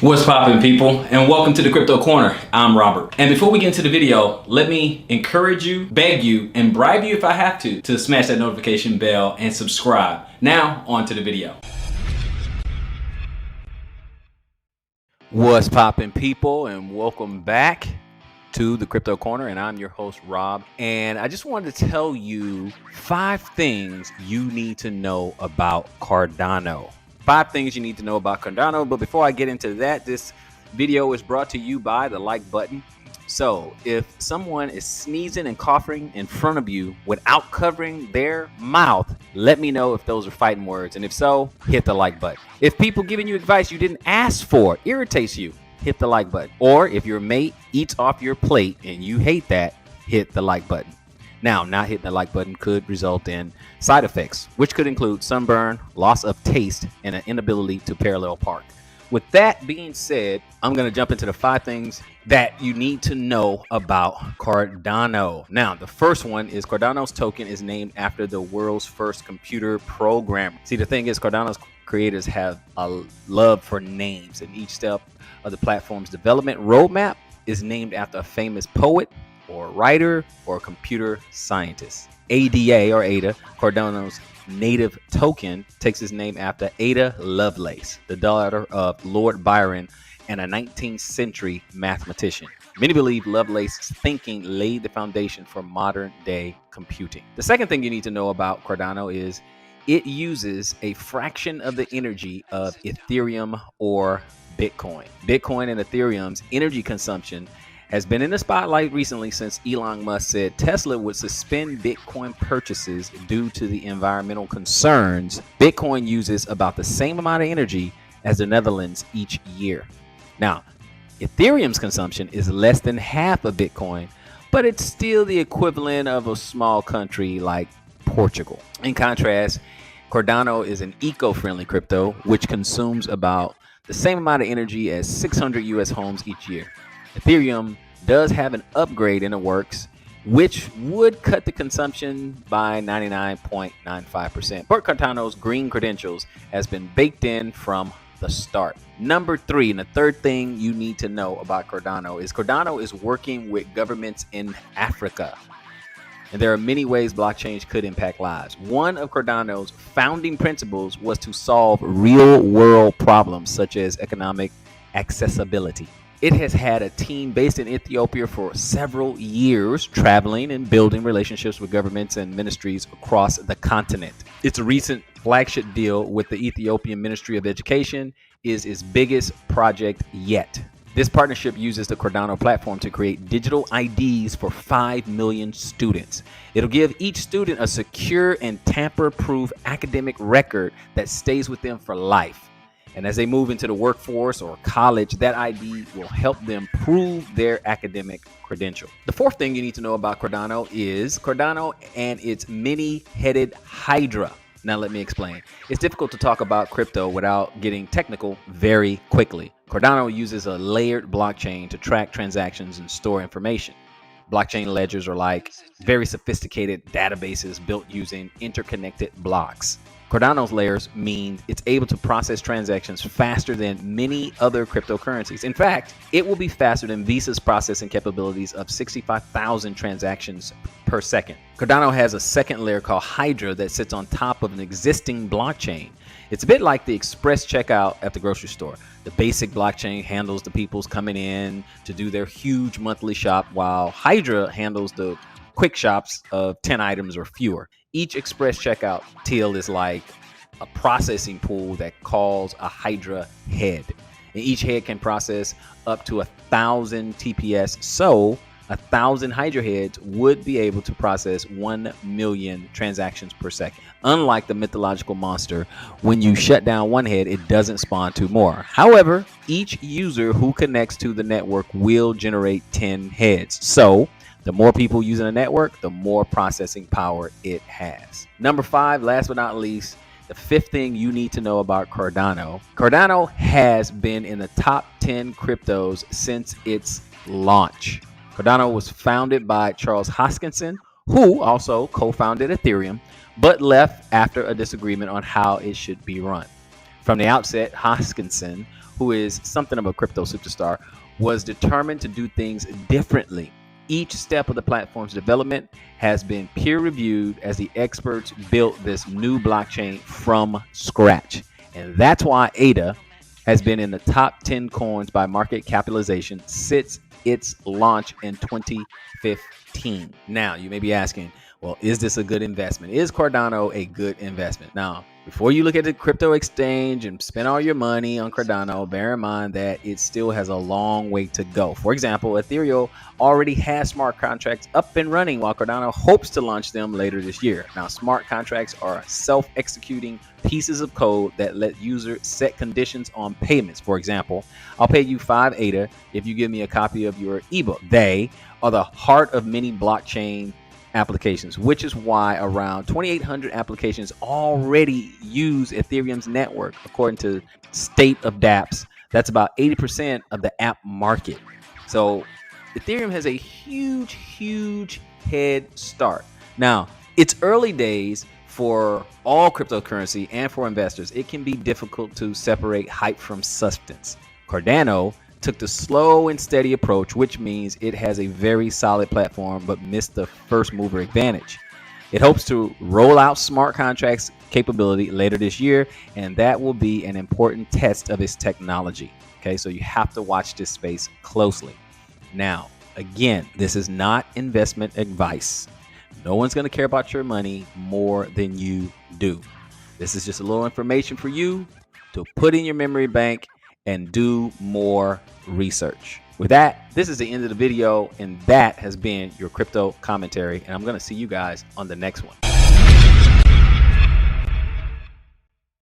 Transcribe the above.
What's poppin', people, and welcome to the Crypto Corner. I'm Robert. And before we get into the video, let me encourage you, beg you, and bribe you if I have to smash that notification bell and subscribe. Now, on to the video. What's poppin', people, and welcome back to the Crypto Corner, and I'm your host, Rob. And I just wanted to tell you 5 things you need to know about Cardano. 5 things you need to know about Cardano. But before I get into that, this video is brought to you by the like button. So if someone is sneezing and coughing in front of you without covering their mouth, let me know if those are fighting words. And if so, hit the like button. If people giving you advice you didn't ask for irritates you, hit the like button. Or if your mate eats off your plate and you hate that, hit the like button. Now, not hitting the like button could result in side effects, which could include sunburn, loss of taste, and an inability to parallel park. With that being said, I'm going to jump into the 5 things that you need to know about Cardano. Now, the first one is Cardano's token is named after the world's first computer programmer. See, the thing is, Cardano's creators have a love for names, and each step of the platform's development roadmap is named after a famous poet, or writer, or computer scientist. ADA, or ADA, Cardano's native token, takes its name after Ada Lovelace, the daughter of Lord Byron and a 19th century mathematician. Many believe Lovelace's thinking laid the foundation for modern day computing. The second thing you need to know about Cardano is it uses a fraction of the energy of Ethereum or Bitcoin. Bitcoin and Ethereum's energy consumption has been in the spotlight recently since Elon Musk said Tesla would suspend Bitcoin purchases due to the environmental concerns. Bitcoin uses about the same amount of energy as the Netherlands each year. Now, Ethereum's consumption is less than half of Bitcoin, but it's still the equivalent of a small country like Portugal. In contrast, Cardano is an eco-friendly crypto, which consumes about the same amount of energy as 600 US homes each year. Ethereum does have an upgrade in the works, which would cut the consumption by 99.95%. But Cardano's green credentials has been baked in from the start. Number 3, and the third thing you need to know about Cardano is working with governments in Africa. And there are many ways blockchain could impact lives. One of Cardano's founding principles was to solve real-world problems such as economic accessibility. It has had a team based in Ethiopia for several years, traveling and building relationships with governments and ministries across the continent. Its recent flagship deal with the Ethiopian Ministry of Education is its biggest project yet. This partnership uses the Cardano platform to create digital IDs for 5 million students. It'll give each student a secure and tamper-proof academic record that stays with them for life. And as they move into the workforce or college, that ID will help them prove their academic credential. The fourth thing you need to know about Cardano is Cardano and its many-headed Hydra. Now let me explain. It's difficult to talk about crypto without getting technical very quickly. Cardano uses a layered blockchain to track transactions and store information. Blockchain ledgers are like very sophisticated databases built using interconnected blocks. Cardano's layers mean it's able to process transactions faster than many other cryptocurrencies. In fact, it will be faster than Visa's processing capabilities of 65,000 transactions per second. Cardano has a second layer called Hydra that sits on top of an existing blockchain. It's a bit like the express checkout at the grocery store. The basic blockchain handles the people's coming in to do their huge monthly shop, while Hydra handles the quick shops of 10 items or fewer. Each express checkout till is like a processing pool that calls a Hydra head. And each head can process up to 1,000 TPS. So 1,000 Hydra heads would be able to process 1 million transactions per second. Unlike the mythological monster, when you shut down one head, it doesn't spawn 2 more. However, each user who connects to the network will generate 10 heads. So the more people using a network, the more processing power it has. Number 5, last but not least, the 5th thing you need to know about Cardano. Cardano has been in the top 10 cryptos since its launch. Cardano was founded by Charles Hoskinson, who also co-founded Ethereum, but left after a disagreement on how it should be run. From the outset, Hoskinson, who is something of a crypto superstar, was determined to do things differently. Each step of the platform's development has been peer-reviewed as the experts built this new blockchain from scratch. And that's why ADA has been in the top 10 coins by market capitalization since its launch in 2015. Now, you may be asking, well, is this a good investment? Is Cardano a good investment? Now, before you look at the crypto exchange and spend all your money on Cardano, bear in mind that it still has a long way to go. For example, Ethereum already has smart contracts up and running, while Cardano hopes to launch them later this year. Now, smart contracts are self-executing pieces of code that let users set conditions on payments. For example, I'll pay you 5 ADA if you give me a copy of your ebook. They are the heart of many blockchain applications, which is why around 2,800 applications already use Ethereum's network. According to State of dApps, that's about 80% of the app market. So Ethereum has a huge head start. Now, it's early days for all cryptocurrency, and for investors, it can be difficult to separate hype from substance. Cardano took the slow and steady approach, which means it has a very solid platform but missed the first mover advantage. It hopes to roll out smart contracts capability later this year, and that will be an important test of its technology. Okay, so you have to watch this space closely. Now, again, this is not investment advice. No one's going to care about your money more than you do. This is just a little information for you to put in your memory bank and do more research. With that, this is the end of the video, and that has been your crypto commentary, and I'm going to see you guys on the next one.